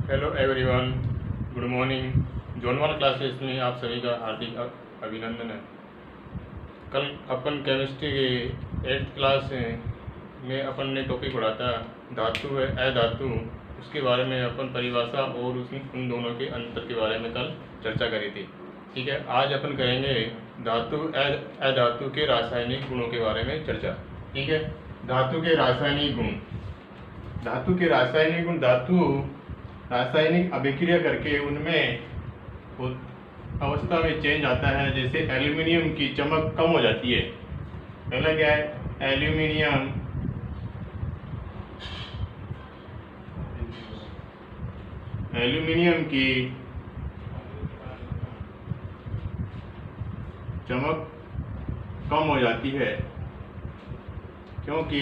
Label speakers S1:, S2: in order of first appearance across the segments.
S1: Hello everyone, good morning. Zone 1 classes में आप सभी का हार्दिक अभिनंदन है। कल अपन केमिस्ट्री के 8th क्लास में अपन ने टॉपिक पढ़ा था धातु है अधातु। उसके बारे में अपन परिभाषा और उन दोनों के अंतर के बारे में कल चर्चा करी थी। ठीक है, आज अपन करेंगे धातु अधातु के रासायनिक गुणों के बारे में चर्चा। ठीक है, धातु के रासायनिक गुण। धातु के रासायनिक गुण, धातु रासायनिक अभिक्रिया करके उनमें अवस्था में चेंज आता है। जैसे एल्यूमिनियम की चमक कम हो जाती है। पहला क्या है? एल्यूमिनियम की चमक कम हो जाती है क्योंकि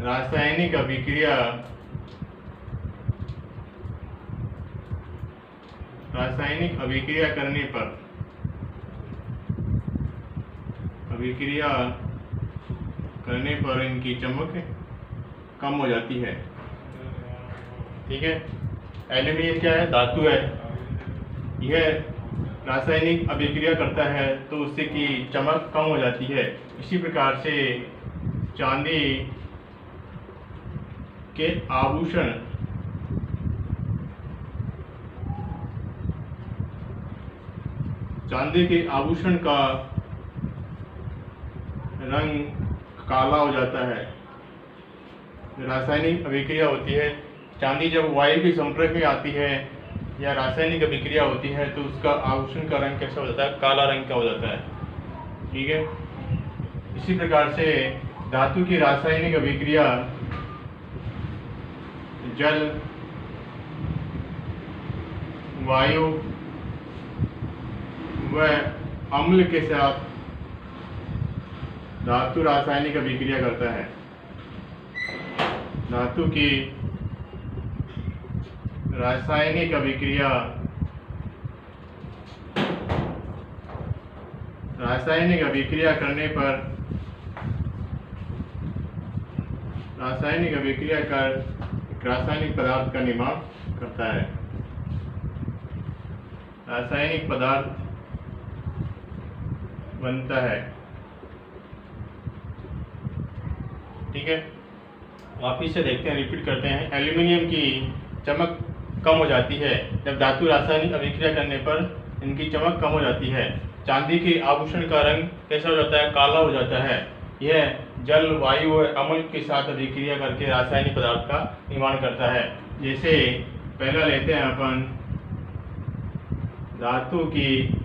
S1: रासायनिक अभिक्रिया करने पर इनकी चमक कम हो जाती है। ठीक है, एल्यूमिनियम क्या है? धातु है। यह रासायनिक अभिक्रिया करता है तो उससे की चमक कम हो जाती है। इसी प्रकार से चांदी के आभूषण का रंग काला हो जाता है। रासायनिक अभिक्रिया होती है, चांदी जब वायु के संपर्क में आती है या रासायनिक अभिक्रिया होती है तो उसका आभूषण का रंग कैसा हो जाता है? काला रंग का हो जाता है। ठीक है, इसी प्रकार से धातु की रासायनिक अभिक्रिया जल, वायु व अम्ल के साथ धातु रासायनिक अभिक्रिया करता है। धातु की रासायनिक अभिक्रिया कर रासायनिक पदार्थ का निर्माण करता है। रासायनिक पदार्थ बनता है। ठीक है, वापिस से देखते हैं, रिपीट करते हैं। एल्यूमिनियम की चमक कम हो जाती है जब धातु रासायनिक अभिक्रिया करने पर इनकी चमक कम हो जाती है। चांदी के आभूषण का रंग कैसा हो जाता है? काला हो जाता है। यह जल, वायु और अम्ल के साथ अभिक्रिया करके रासायनिक पदार्थ का निर्माण करता है। जैसे पहला लेते हैं अपन धातु की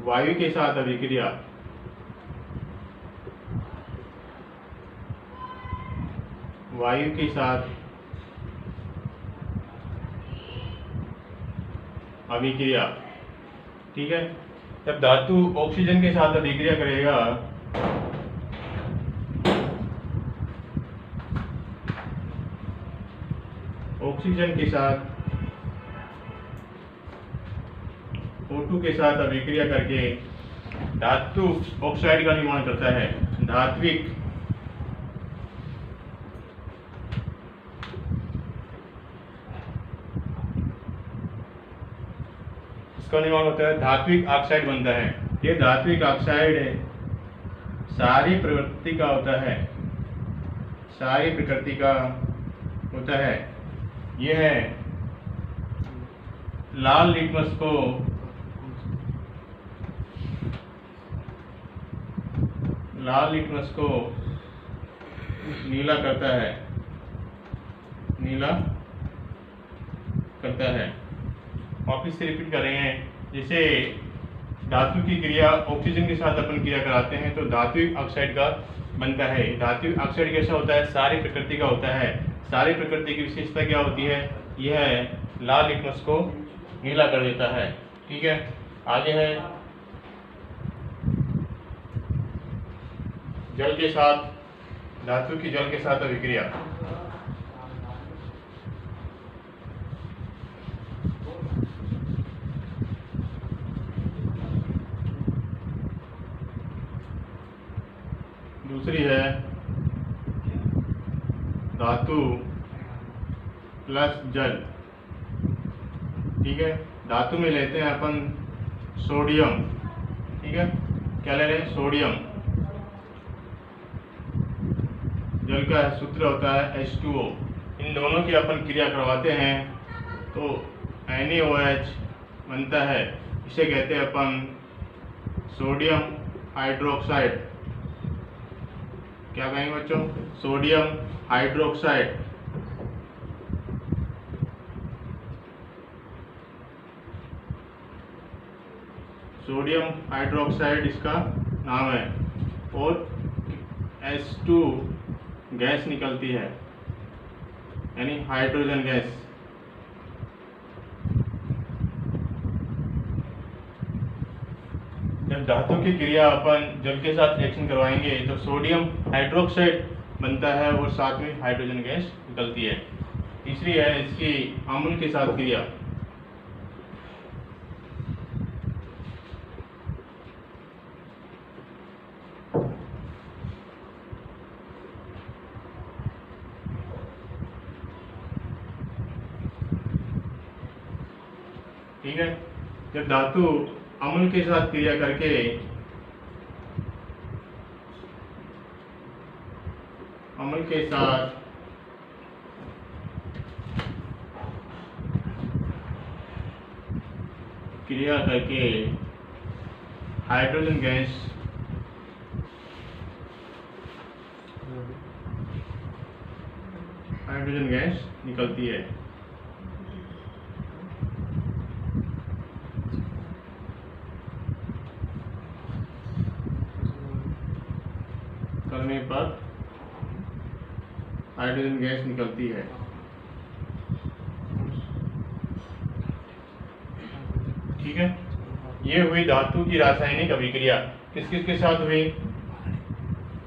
S1: वायु के साथ अभिक्रिया। ठीक है, जब धातु ऑक्सीजन के साथ अभिक्रिया करेगा O2 के साथ अभिक्रिया करके धातु ऑक्साइड का निर्माण करता है। धात्विक इसका निर्माण होता है, धात्विक ऑक्साइड बनता है। ये धात्विक ऑक्साइड सारी प्रकृति का होता है। यह लाल लिटमस को नीला करता है। वापिस से रिपीट कर रहे हैं। जैसे धातु की क्रिया ऑक्सीजन के साथ अपन क्रिया कराते हैं तो धात्विक ऑक्साइड का बनता है। धात्विक ऑक्साइड कैसा होता है? सारी प्रकृति का होता है। सारी प्रकृति की विशेषता क्या होती है? यह लाल लिटमस को नीला कर देता है। ठीक है, आगे है धातु की जल के साथ अभिक्रिया। दूसरी है धातु प्लस जल। ठीक है, धातु में लेते हैं अपन सोडियम। ठीक है, क्या ले रहे हैं? सोडियम। जल का सूत्र होता है H2O। इन दोनों की अपन क्रिया करवाते हैं तो NaOH बनता है। इसे कहते हैं अपन सोडियम हाइड्रोक्साइड। क्या कहेंगे बच्चों? Sodium hydroxide. सोडियम हाइड्रोक्साइड इसका नाम है। और H2 गैस निकलती है, यानी हाइड्रोजन गैस। जब धातु की क्रिया अपन जल के साथ रिएक्शन करवाएंगे तो सोडियम हाइड्रोक्साइड बनता है और साथ में हाइड्रोजन गैस निकलती है। तीसरी है इसकी अम्ल के साथ क्रिया। ठीक है, जब धातु अम्ल के साथ क्रिया करके अम्ल के साथ क्रिया करके हाइड्रोजन गैस निकलती है। करने पर हाइड्रोजन गैस निकलती है। ठीक है, ये हुई धातु की रासायनिक अभिक्रिया। किस किस के साथ हुई?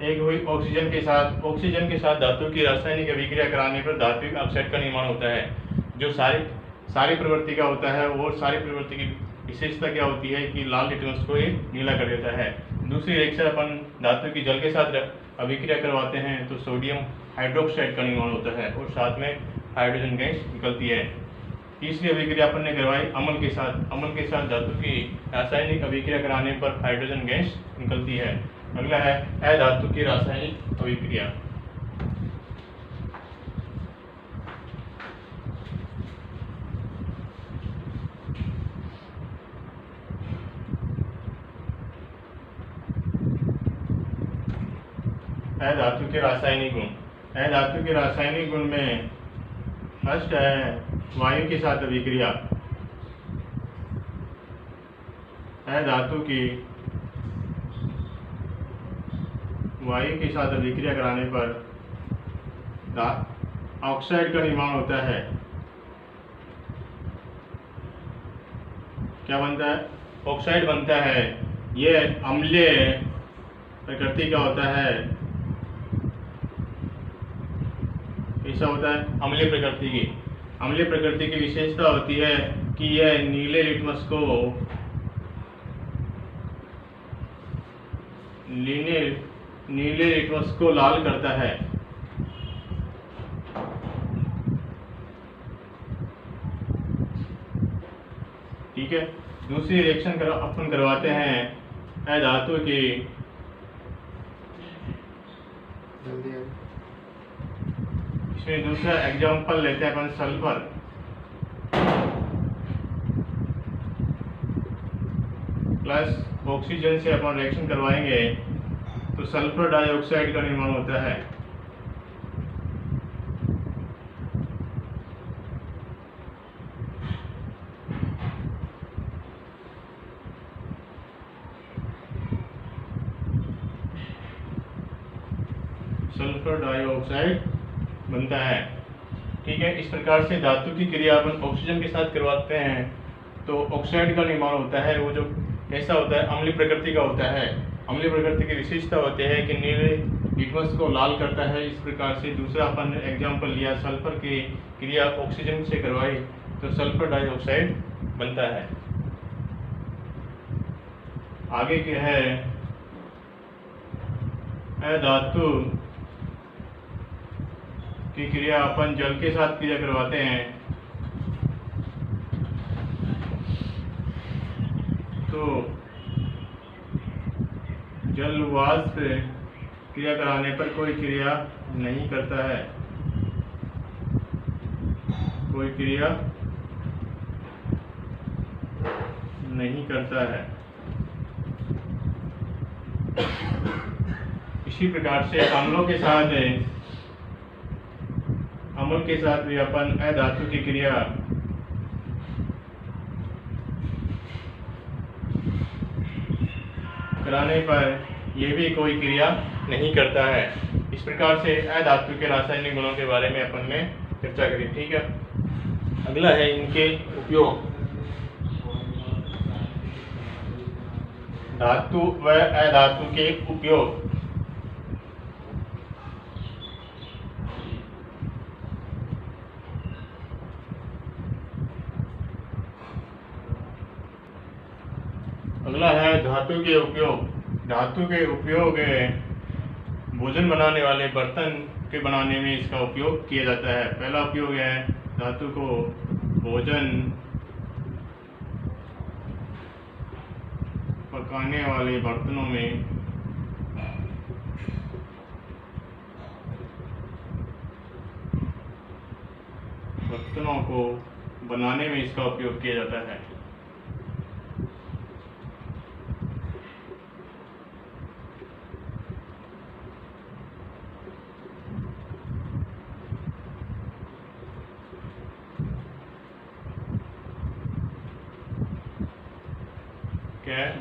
S1: एक हुई ऑक्सीजन के साथ। ऑक्सीजन के साथ धातु की रासायनिक अभिक्रिया कराने पर धात्विक ऑक्साइड का निर्माण होता है, जो सारी प्रवृत्ति का होता है। और सारी प्रवृत्ति की विशेषता क्या होती है कि लाल लिटमस को ये नीला कर देता है। दूसरी रिएक्शन अपन धातु की जल के साथ अभिक्रिया करवाते हैं तो सोडियम हाइड्रोक्साइड का निर्माण होता है और साथ में हाइड्रोजन गैस निकलती है। तीसरी अभिक्रिया अपन ने करवाई अम्ल के साथ। अम्ल के साथ धातु की रासायनिक अभिक्रिया कराने पर हाइड्रोजन गैस निकलती है। अगला है अधातु की रासायनिक अभिक्रिया। अधातु के रासायनिक गुण। अधातु के रासायनिक गुण में फर्स्ट है वायु के साथ अभिक्रिया। अधातु की वायु के साथ अभिक्रिया कराने पर ऑक्साइड का निर्माण होता है। क्या बनता है? ऑक्साइड बनता है। यह अम्लीय प्रकृति का होता है। ऐसा होता है अम्लीय प्रकृति की। अम्लीय प्रकृति की विशेषता होती है कि यह नीले लिटमस को लाल करता है। ठीक है, दूसरी रिएक्शन अपन करवाते हैं अधातु की इसमें दूसरा एग्जाम्पल लेते हैं अपन सल्फर। प्लस ऑक्सीजन से अपन रिएक्शन करवाएंगे तो सल्फर डाइऑक्साइड का निर्माण होता है। सल्फर डाइऑक्साइड बनता है। ठीक है, इस प्रकार से धातु की क्रिया अपन ऑक्सीजन के साथ करवाते हैं तो ऑक्साइड का निर्माण होता है। वो जो कैसा होता है? अम्लीय प्रकृति का होता है। अम्लीय प्रकृति की विशेषता होती है कि नीले लिटमस को लाल करता है। इस प्रकार से दूसरा अपन एग्जाम्पल लिया, सल्फर की क्रिया ऑक्सीजन से करवाई तो सल्फर डाइऑक्साइड बनता है। आगे क्या है? अधातु की क्रिया अपन जल के साथ क्रिया करवाते हैं, तो जल वाष्प क्रिया कराने पर कोई क्रिया नहीं करता है, कोई क्रिया नहीं करता है। इसी प्रकार से अम्ल के साथ भी अपन अधातु की क्रिया कराने पर यह भी कोई क्रिया नहीं करता है। इस प्रकार से अधातु के रासायनिक गुणों के बारे में अपन ने चर्चा करी। ठीक है, अगला है इनके उपयोग। धातु व अधातु के उपयोग। अगला है धातु के उपयोग। धातु के उपयोग भोजन बनाने वाले बर्तन के बनाने में इसका उपयोग किया जाता है। पहला उपयोग है धातु को भोजन पकाने वाले बर्तनों को बनाने में इसका उपयोग किया जाता है।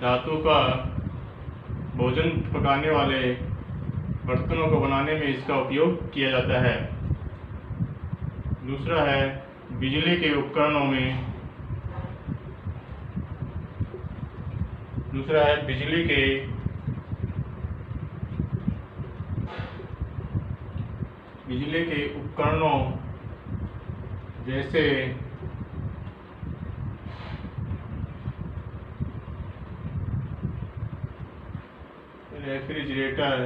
S1: धातु का भोजन पकाने वाले बर्तनों को बनाने में इसका उपयोग किया जाता है। दूसरा है बिजली के उपकरणों में। दूसरा है बिजली के उपकरणों जैसे रेफ्रिजरेटर,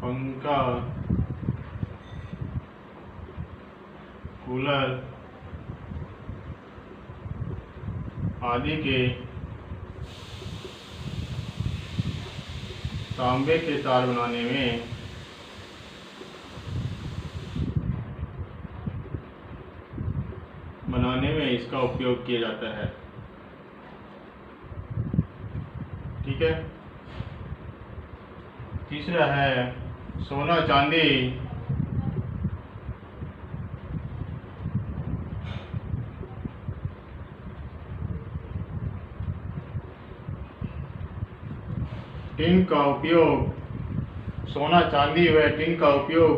S1: पंखा, कूलर आदि के तांबे के तार बनाने में इसका उपयोग किया जाता है। ठीक है। तीसरा है सोना चांदी। टिन का उपयोग, सोना चांदी व टिन का उपयोग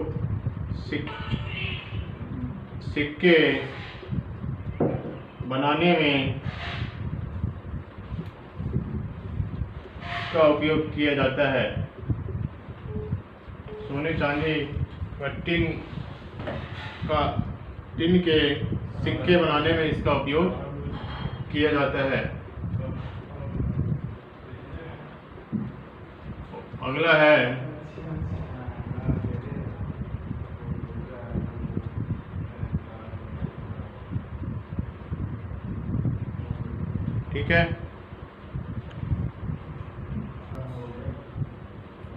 S1: सिक्के बनाने में का उपयोग किया जाता है। सोने चांदी व टिन के सिक्के बनाने में इसका उपयोग किया जाता है। अगला है ठीक है।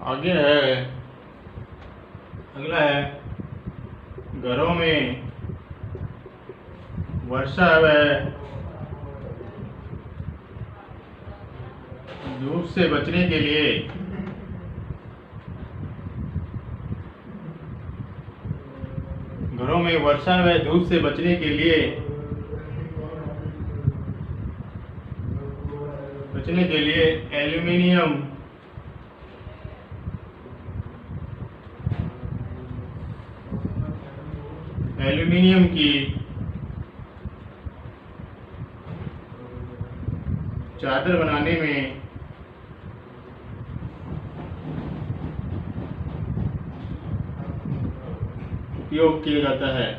S1: आगे है, अगला है घरों में वर्षा व धूप से बचने के लिए एल्यूमिनियम की चादर बनाने में उपयोग किया जाता है।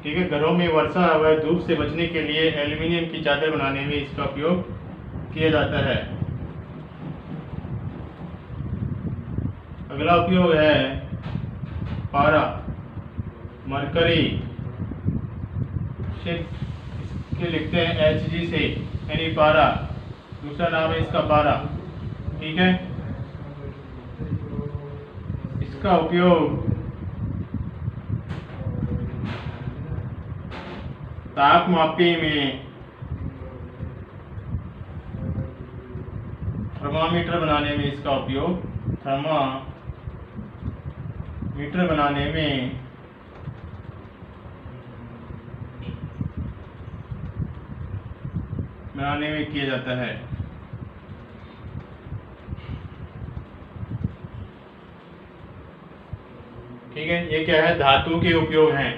S1: ठीक है, घरों में वर्षा व धूप से बचने के लिए एल्यूमिनियम की चादर बनाने में इसका उपयोग किया जाता है। अगला उपयोग है पारा, मरकरी से इसके लिखते हैं Hg से, यानी पारा, दूसरा नाम है इसका पारा। ठीक है, इसका उपयोग तापमापी में थर्मामीटर बनाने में इसका उपयोग थर्मामीटर बनाने में किया जाता है। ठीक है, ये क्या है, धातु के उपयोग हैं।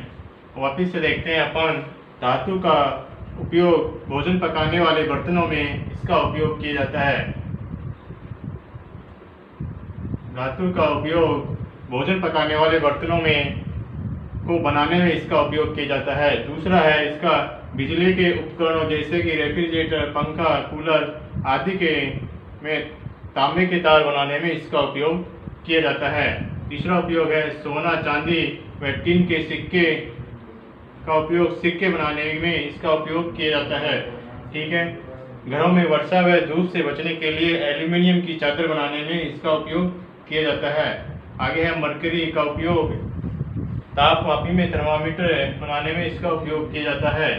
S1: वापिस से देखते हैं अपन, धातु का उपयोग भोजन पकाने वाले बर्तनों में इसका उपयोग किया जाता है। धातु का उपयोग भोजन पकाने वाले बर्तनों में को बनाने में इसका उपयोग किया जाता है। दूसरा है इसका बिजली के उपकरणों जैसे कि रेफ्रिजरेटर, पंखा, कूलर आदि के में तांबे के तार बनाने में इसका उपयोग किया जाता है। तीसरा उपयोग है सोना, चांदी व टिन के सिक्के का उपयोग सिक्के बनाने में इसका उपयोग किया जाता है। ठीक है, घरों में वर्षा व धूप से बचने के लिए एल्यूमिनियम की चादर बनाने में इसका उपयोग किया जाता है। आगे है मरकरी का उपयोग तापमापी में थर्मामीटर बनाने में इसका उपयोग किया जाता है।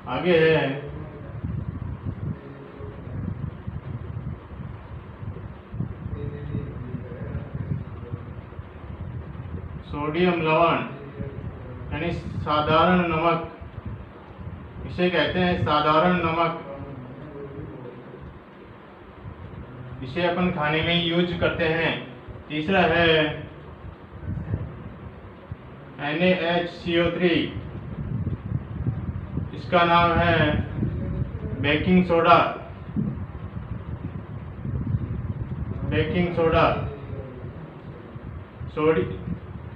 S1: आगे है सोडियम लवण, यानी साधारण नमक, इसे कहते हैं साधारण नमक। इसे अपन खाने में यूज करते हैं। तीसरा है NaHCO3, इसका नाम है बेकिंग सोडा।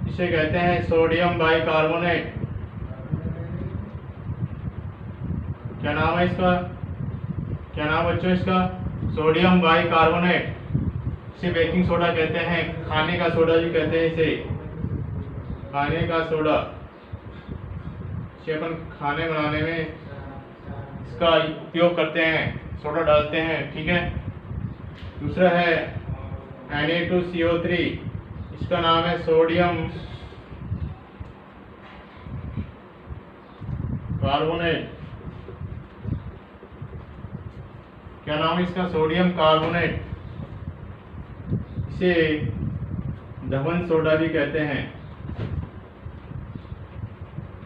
S1: इसे कहते हैं सोडियम बाइकार्बोनेट। क्या नाम है इसका, क्या नाम बच्चों इसका, सोडियम बाइकार्बोनेट। इसे बेकिंग सोडा कहते हैं, खाने का सोडा भी कहते हैं इसे, खाने का सोडा। इसे अपन खाने बनाने में इसका उपयोग करते हैं, सोडा डालते हैं। ठीक है, दूसरा है Na2CO3, इसका नाम है सोडियम कार्बोनेट। क्या नाम है इसका, सोडियम कार्बोनेट। इसे धवन सोडा भी कहते हैं।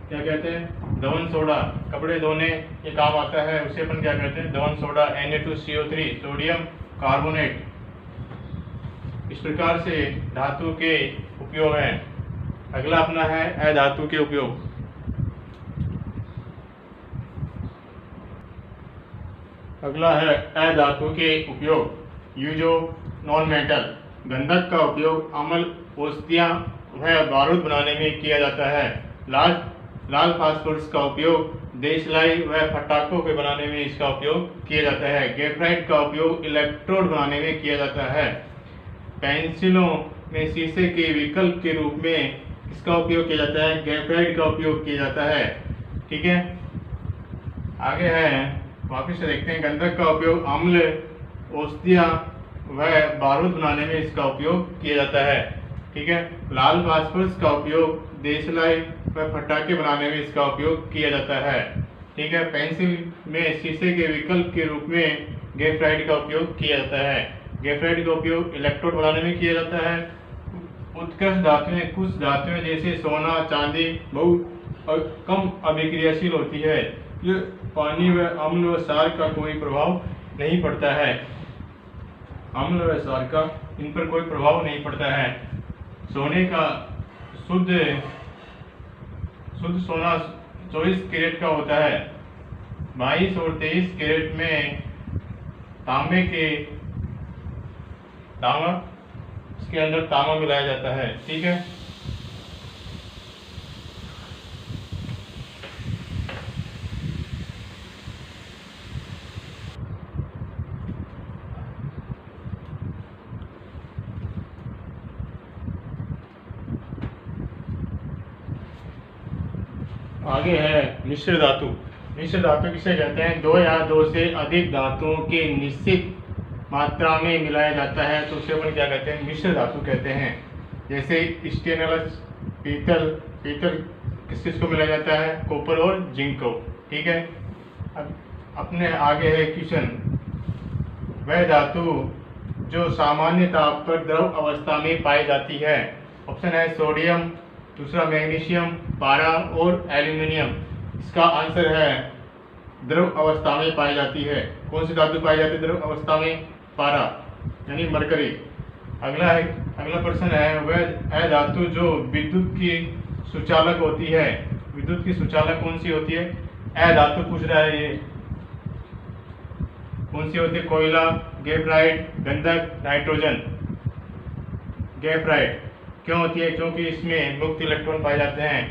S1: क्या कहते हैं, धवन सोडा। कपड़े धोने के काम आता है, उसे अपन क्या कहते हैं, Dhawan soda. Na2CO3 sodium carbonate. इस प्रकार से धातु के उपयोग हैं। अगला अपना है अधातु के उपयोग। अगला है अधातु के उपयोग। यूज ऑफ नॉन मेटल, गंधक का उपयोग अम्ल, औषधियाँ व बारूद बनाने में किया जाता है। लाल फास्फोरस का उपयोग देशलाई व पटाखों के बनाने में इसका उपयोग किया जाता है। ग्रेफाइट का उपयोग इलेक्ट्रोड बनाने में किया जाता है। पेंसिलों में शीशे के विकल्प के रूप में इसका उपयोग किया जाता है, ग्रेफाइट का उपयोग किया जाता है। ठीक है, आगे है, वापिस से देखते हैं, गंधक का उपयोग अम्ल, औषधियाँ व बारूद बनाने में इसका उपयोग किया जाता है। ठीक है, लाल फास्फोरस का उपयोग देशलाई व पटाखे बनाने में इसका उपयोग किया जाता है। ठीक है, पेंसिल में शीशे के विकल्प के रूप में ग्रेफाइट का उपयोग किया जाता है। ग्रेफाइट का उपयोग इलेक्ट्रोड बनाने में किया जाता है। उत्कृष्ट धातुएं, कुछ धातुएं जैसे सोना, चांदी बहुत कम अभिक्रियाशील होती है। ये पानी व अम्ल व क्षार का कोई प्रभाव नहीं पड़ता है। अम्ल व क्षार का इन पर कोई प्रभाव नहीं पड़ता है। सोने का शुद्ध सोना 24 कैरेट का होता है। 22 और 23 कैरेट में इसके अंदर तांबा मिलाया जाता है। ठीक है, आगे है मिश्र धातु। मिश्र धातु किसे कहते हैं? दो या दो से अधिक धातुओं के निश्चित मात्रा में मिलाया जाता है तो उसे अपन क्या कहते हैं? मिश्र धातु कहते हैं। जैसे स्टेनलेस पीतल किस किस को मिलाया जाता है? कॉपर और जिंक को। ठीक है, अब अपने आगे है क्वेश्चन, वह धातु जो सामान्य ताप पर द्रव अवस्था में पाई जाती है। ऑप्शन है सोडियम, दूसरा मैग्नीशियम, पारा और एल्यूमिनियम। इसका आंसर है द्रव अवस्था में पाई जाती है। कौन सी धातु पाई जाती है द्रव अवस्था में? पारा यानी मरकरी। अगला प्रश्न है, वह धातु जो विद्युत की सुचालक होती है। विद्युत की सुचालक कौन सी होती है? धातु पूछ रहा है ये। कौन सी होती है? कोयला, ग्रेफाइट, गंधक, नाइट्रोजन। ग्रेफाइट क्यों होती है? क्योंकि इसमें मुक्त इलेक्ट्रॉन पाए जाते हैं।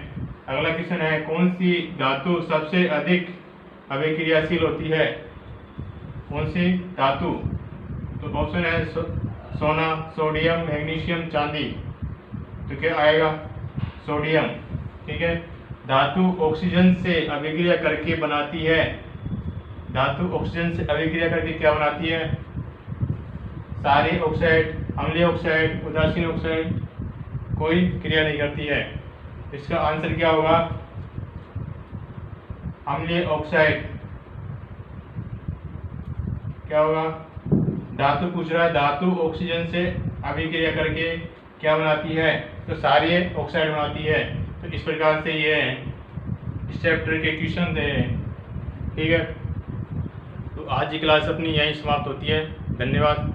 S1: अगला क्वेश्चन है, कौन सी धातु सबसे अधिक अभिक्रियाशील होती है? कौन सी धातु? तो ऑप्शन है सोना, सोडियम, मैग्नीशियम, चांदी। तो क्या आएगा? सोडियम। ठीक है, धातु ऑक्सीजन से अभिक्रिया करके बनाती है। धातु ऑक्सीजन से अभिक्रिया करके क्या बनाती है? क्षारीय ऑक्साइड, अम्लीय ऑक्साइड, उदासीन ऑक्साइड, कोई क्रिया नहीं करती है। इसका आंसर क्या होगा? अम्लीय ऑक्साइड। क्या होगा? धातु पूछ रहा है, धातु ऑक्सीजन से अभिक्रिया करके क्या बनाती है? तो क्षारीय ऑक्साइड बनाती है। तो इस प्रकार से ये इस चैप्टर के क्वेश्चन थे। ठीक है, तो आज की क्लास अपनी यहीं समाप्त होती है। धन्यवाद।